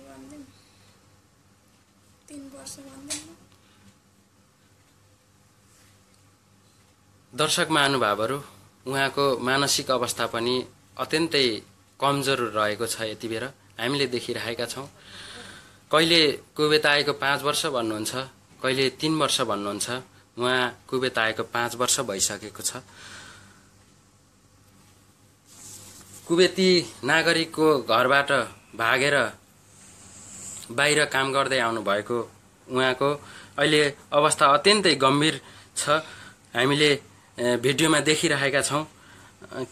भन्दिम 3 वर्ष भन्दिम। दर्शक महानुभावहरू, उहाँको मानसिक अवस्था पनि अत्यन्तै कमजोर रहेको छ। यति बेर हामीले देखिरहेका छौँ। कहिले कुवेत आएको 5 वर्ष भन्नुहुन्छ, कहिले 3 वर्ष भन्नुहुन्छ। उहाँ कुवेत आएको 5 वर्ष भइसकेको छ। कुवेती नागरिकको घरबाट भागेर बाहिर काम गर्दै आउनुभएको उहाँको अहिले अवस्था अत्यन्तै गम्भीर छ। हामीले भिडियोमा देखिरहेका छौँ।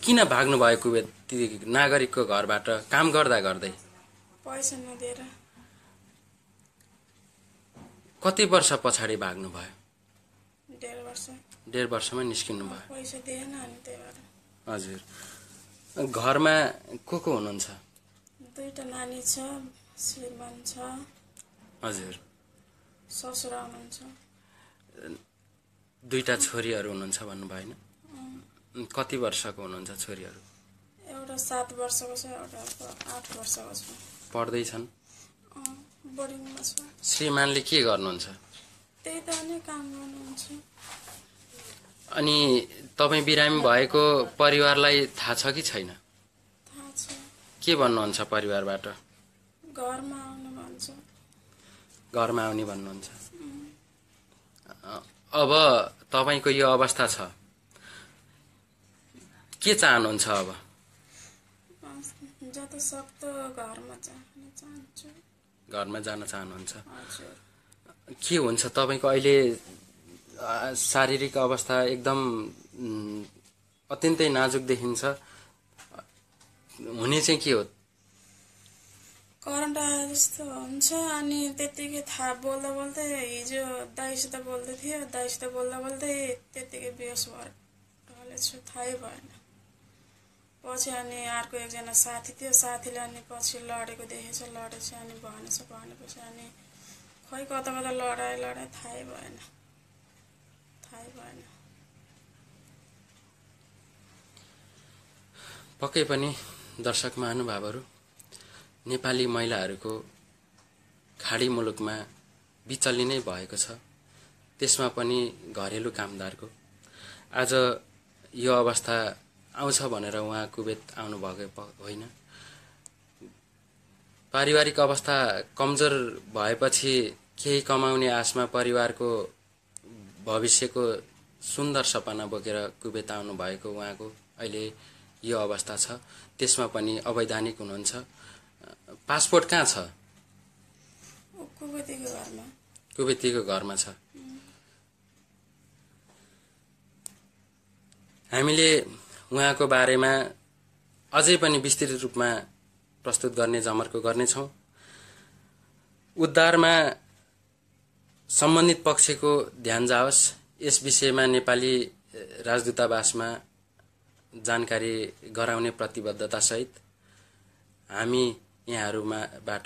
किन भाग्नु भयो कुवेती नागरिकको घरबाट काम गर्दा गर्दै? पैसा नदिएर। कति वर्ष पछाडि भाग्नु भयो? 1.5 वर्ष। 1.5 वर्षमा निस्किनु भयो। पैसा दिएन अनि त्यही भएर। हजुर। घरमा को हुनुहुन्छ? 2टा नानी छ, श्रीमान छ। हजुर। ससुरा हुनुहुन्छ। 2टा छोरीहरू हुनुहुन्छ भन्नुभयो हैन? कति वर्षको हुनुहुन्छ छोरीहरू? एउटा 7 वर्षको छ, एउटा 8 वर्षको छ। पढ्दैछन्? बोर्डिङमा छ। श्रीमानले के गर्नुहुन्छ? त्यही त नै काम गर्नुहुन्छ। अनि तपाईँ बिरामी भएको परिवारलाई थाहा छ कि छैन? थाहा छ। के भन्नुहुन्छ परिवारबाट? घरमा आउनु भन्छ। घरमा आउने भन्नुहुन्छ। अब तपाईको यो अवस्था छ, के चाहनुहुन्छ अब? जति सक्दो घरमा जान चाहन्छु। घरमा जान चाहनुहुन्छ? हजुर। के हुन्छ तपाईको अहिले शारीरिक अवस्था एकदम अत्यन्तै नाजुक देखिन्छ। हुने चाहिँ के हो? करेन्ट आए जस्तो हुन्छ। अनि त्यतिकै थाहा बोल्दा बोल्दै हिजो दाइसित बोल्दै थियो, दाइसित बोल्दा बोल्दै त्यतिकै बेहोस भएर ढलेछु, थाहै भएन। पछि अनि अर्को एकजना साथी थियो, साथीले अनि पछि लडेको देखेछ, लडेछ अनि भनेपछि अनि खै कता कता लडाए थाहै भएन। पक्कै पनि दर्शक महानुभावहरू, नेपाली महिलाहरूको खाडी मुलुकमा बिचल्ली नै भएको छ, त्यसमा पनि घरेलु कामदारको। आज यो अवस्था आउँछ भनेर उहाँ कुवेत आउनुभएको होइन। पारिवारिक अवस्था कमजोर भएपछि केही कमाउने आशमा परिवारको भविष्यको सुन्दर सपना बोकेर कुवेत आउनुभएको उहाँको अहिले यो अवस्था छ। त्यसमा पनि अवैधानिक हुनुहुन्छ। पासपोर्ट कहाँ छ? कुवेतीको घरमा छ। हामीले उहाँको बारेमा अझै पनि विस्तृत रूपमा प्रस्तुत गर्ने जमर्को गर्नेछौँ। उद्धारमा सम्बन्धित पक्षको ध्यान जाओस्। यस विषयमा नेपाली राजदूतावासमा जानकारी गराउने प्रतिबद्धता सहित हामी यहाँहरूबाट